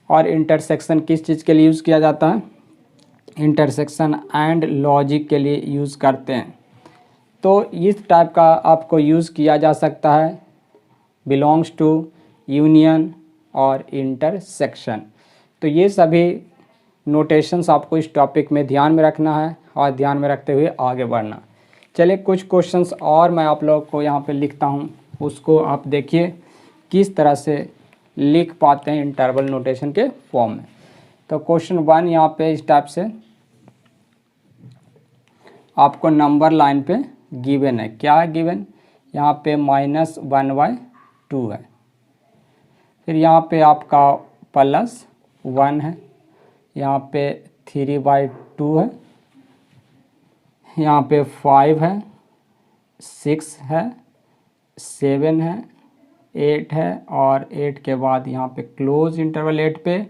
और इंटरसेक्शन किस चीज़ के लिए यूज़ किया जाता है, इंटरसेक्शन एंड लॉजिक के लिए यूज़ करते हैं। तो इस टाइप का आपको यूज़ किया जा सकता है बिलोंग्स टू, यूनियन और इंटरसेक्शन। तो ये सभी नोटेशंस आपको इस टॉपिक में ध्यान में रखना है और ध्यान में रखते हुए आगे बढ़ना। चलिए कुछ क्वेश्चंस और मैं आप लोगों को यहाँ पे लिखता हूँ, उसको आप देखिए किस तरह से लिख पाते हैं इंटरवल नोटेशन के फॉर्म में। तो क्वेश्चन 1 यहाँ पे इस टाइप से आपको नंबर लाइन पे गिवन है। क्या है गिवन, यहाँ पे -1/2 है, फिर यहाँ पे आपका +1 है, यहाँ पे 3/2 है, यहाँ पे 5 है, 6 है, 7 है, 8 है, और 8 के बाद यहाँ पे क्लोज इंटरवल 8 पे,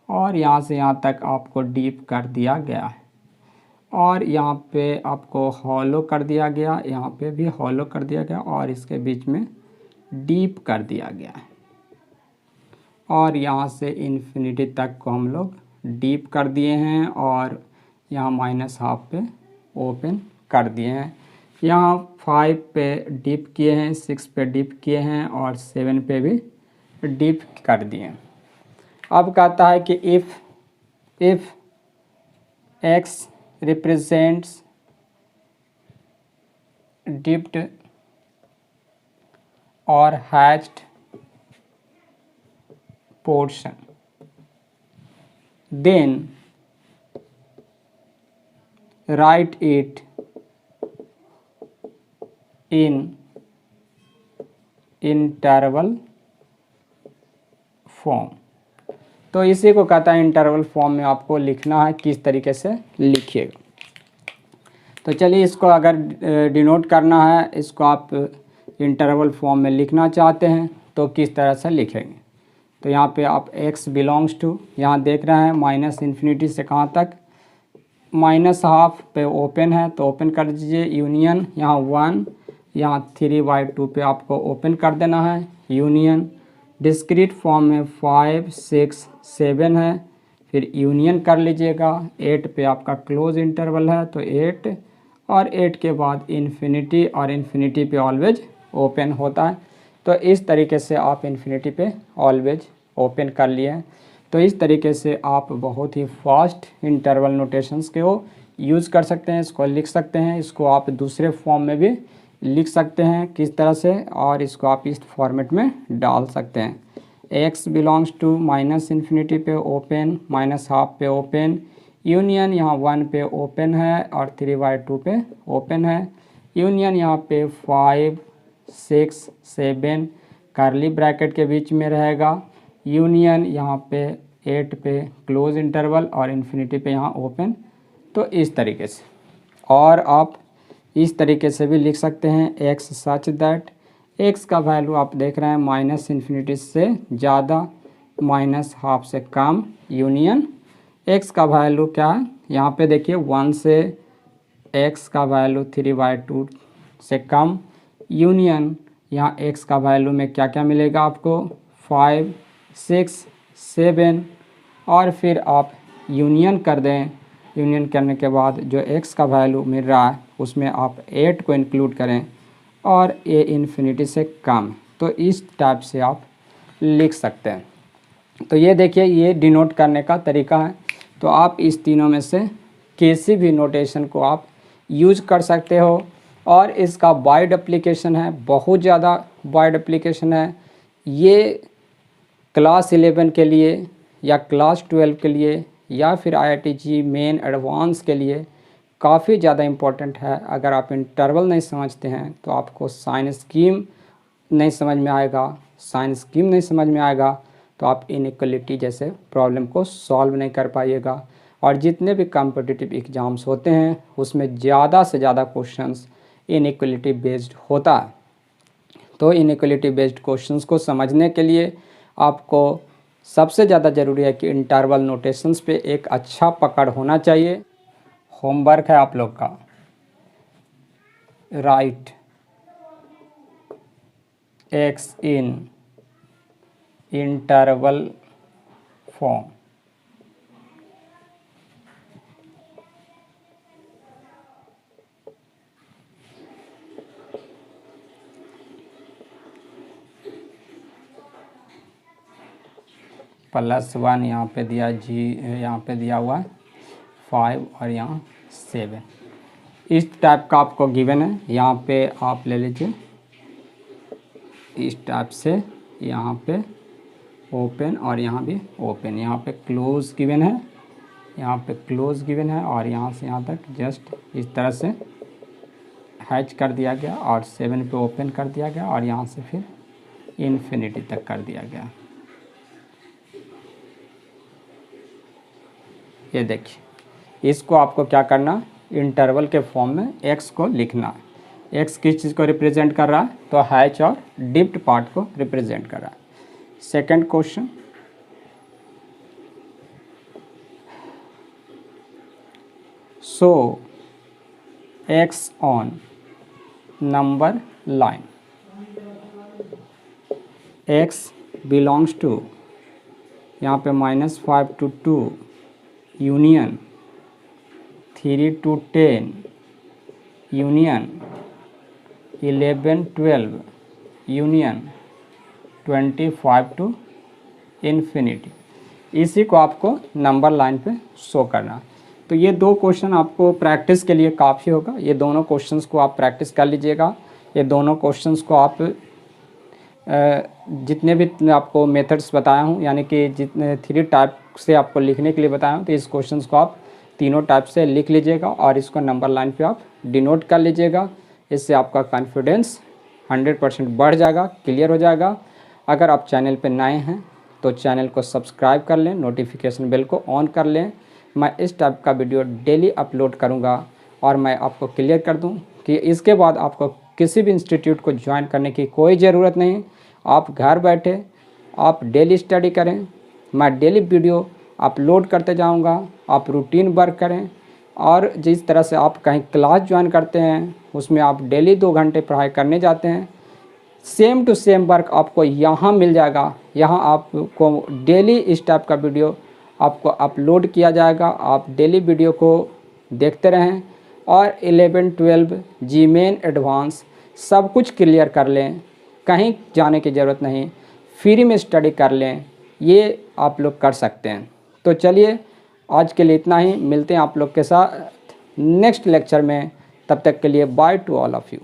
और यहाँ से यहाँ तक आपको डीप कर दिया गया है, और यहाँ पे आपको हॉलो कर दिया गया, यहाँ पे भी हॉलो कर दिया गया, और इसके बीच में डीप कर दिया गया है, और यहाँ से इन्फिनिटी तक को हम लोग डीप कर दिए हैं, और यहाँ -12 पे ओपन कर दिए हैं। यहाँ 5 पे डीप किए हैं, 6 पे डीप किए हैं, और 7 पे भी डीप कर दिए हैं। अब कहता है कि इफ़ x रिप्रेजेंट्स डिप्ड और hatched portion, then write it in interval form. तो इसी को कहता है इंटरवल फॉर्म में आपको लिखना है, किस तरीके से लिखिएगा। तो चलिए इसको अगर डिनोट करना है, इसको आप इंटरवल फॉर्म में लिखना चाहते हैं तो किस तरह से लिखेंगे। तो यहाँ पे आप x बिलोंग्स टू, यहाँ देख रहे हैं माइनस इन्फिनिटी से कहाँ तक, -½ पे ओपन है तो ओपन कर दीजिए, यूनियन यहाँ 1, यहाँ 3/2 पे आपको ओपन कर देना है, यूनियन डिस्क्रीट फॉर्म में 5, 6, 7 है, फिर यूनियन कर लीजिएगा, 8 पे आपका क्लोज इंटरवल है तो 8, और 8 के बाद इन्फिनिटी, और इन्फिनिटी पे ऑलवेज ओपन होता है। तो इस तरीके से आप इन्फिनिटी पे ऑलवेज ओपन कर लिए हैं। तो इस तरीके से आप बहुत ही फास्ट इंटरवल नोटेशंस के वो यूज़ कर सकते हैं, इसको लिख सकते हैं। इसको आप दूसरे फॉर्म में भी लिख सकते हैं किस तरह से, और इसको आप इस फॉर्मेट में डाल सकते हैं। x belongs to minus infinity पे ओपन, -½ पे ओपन, यूनियन यहाँ 1 पे ओपन है और 3/2 पे ओपन है, यूनियन यहाँ पे 5, 6, 7 कर्ली ब्रैकेट के बीच में रहेगा, यूनियन यहाँ पे 8 पे क्लोज इंटरवल और इन्फिनिटी पे यहाँ ओपन। तो इस तरीके से, और आप इस तरीके से भी लिख सकते हैं x सच दैट, x का वैल्यू आप देख रहे हैं माइनस इन्फिनिटी से ज़्यादा, -½ से कम, यूनियन x का वैल्यू क्या है, यहाँ पे देखिए 1 से x का वैल्यू 3/2 से कम, यूनियन यहाँ x का वैल्यू में क्या क्या मिलेगा आपको, 5, 6, 7, और फिर आप यूनियन कर दें। यूनियन करने के बाद जो x का वैल्यू मिल रहा है उसमें आप 8 को इंक्लूड करें और a इन्फिनिटी से कम। तो इस टाइप से आप लिख सकते हैं। तो ये देखिए, ये डिनोट करने का तरीका है। तो आप इस तीनों में से किसी भी नोटेशन को आप यूज कर सकते हो, और इसका वाइड एप्लीकेशन है, बहुत ज़्यादा वाइड एप्लीकेशन है। ये क्लास 11 के लिए या क्लास 12 के लिए या फिर IIT-JEE मेन एडवांस के लिए काफ़ी ज़्यादा इम्पोर्टेंट है। अगर आप इंटरवल नहीं समझते हैं तो आपको साइन स्कीम नहीं समझ में आएगा, साइन स्कीम नहीं समझ में आएगा तो आप इनइक्वलिटी जैसे प्रॉब्लम को सॉल्व नहीं कर पाइएगा। और जितने भी कॉम्पिटिटिव एग्ज़ाम्स होते हैं उसमें ज़्यादा से ज़्यादा क्वेश्चंस इनइक्वलिटी बेस्ड होता है। तो इनइक्वलिटी बेस्ड क्वेश्चंस को समझने के लिए आपको सबसे ज़्यादा ज़रूरी है कि इंटरवल नोटेशंस पे एक अच्छा पकड़ होना चाहिए। होमवर्क है आप लोग का, राइट x इन इंटरवल फॉर्म। +1 यहाँ पे दिया, g यहाँ पे दिया हुआ है 5 और यहाँ 7। इस टाइप का आपको गिवन है, यहाँ पे आप ले लीजिए इस टाइप से, यहाँ पे ओपन और यहाँ भी ओपन, यहाँ पे क्लोज गिवन है, यहाँ पे क्लोज गिवन है, और यहाँ से यहाँ तक जस्ट इस तरह से हैच कर दिया गया और 7 पे ओपन कर दिया गया और यहाँ से फिर इन्फिनिटी तक कर दिया गया। ये देखिए, इसको आपको क्या करना, इंटरवल के फॉर्म में x को लिखना है। x किस चीज़ को रिप्रेजेंट कर रहा है, तो हैच और डिप्ड पार्ट को रिप्रेजेंट कर रहा है। Second question, so x on number line, x belongs to यहाँ पे -5 to 2, union 3 to 10, union 11, 12, union 25 to infinity. इसी को आपको नंबर लाइन पे शो करना। तो ये दो क्वेश्चन आपको प्रैक्टिस के लिए काफ़ी होगा। ये दोनों क्वेश्चंस को आप प्रैक्टिस कर लीजिएगा। ये दोनों क्वेश्चंस को आप जितने भी आपको मेथड्स बताया हूँ, यानी कि जितने 3 टाइप से आपको लिखने के लिए बताया हूँ, तो इस क्वेश्चंस को आप तीनों टाइप से लिख लीजिएगा और इसको नंबर लाइन पे आप डिनोट कर लीजिएगा। इससे आपका कॉन्फिडेंस 100% बढ़ जाएगा, क्लियर हो जाएगा। अगर आप चैनल पर नए हैं तो चैनल को सब्सक्राइब कर लें, नोटिफिकेशन बेल को ऑन कर लें। मैं इस टाइप का वीडियो डेली अपलोड करूंगा और मैं आपको क्लियर कर दूं कि इसके बाद आपको किसी भी इंस्टीट्यूट को ज्वाइन करने की कोई ज़रूरत नहीं। आप घर बैठे आप डेली स्टडी करें, मैं डेली वीडियो अपलोड करते जाऊंगा। आप रूटीन वर्क करें और जिस तरह से आप कहीं क्लास ज्वाइन करते हैं उसमें आप डेली 2 घंटे पढ़ाई करने जाते हैं, सेम टू सेम वर्क आपको यहाँ मिल जाएगा। यहाँ आपको डेली इस टाइप का वीडियो आपको अपलोड किया जाएगा। आप डेली वीडियो को देखते रहें और 11, 12 जीमेन एडवांस सब कुछ क्लियर कर लें, कहीं जाने की ज़रूरत नहीं, फ्री में स्टडी कर लें। ये आप लोग कर सकते हैं। तो चलिए आज के लिए इतना ही, मिलते हैं आप लोग के साथ नेक्स्ट लेक्चर में। तब तक के लिए by two all of you.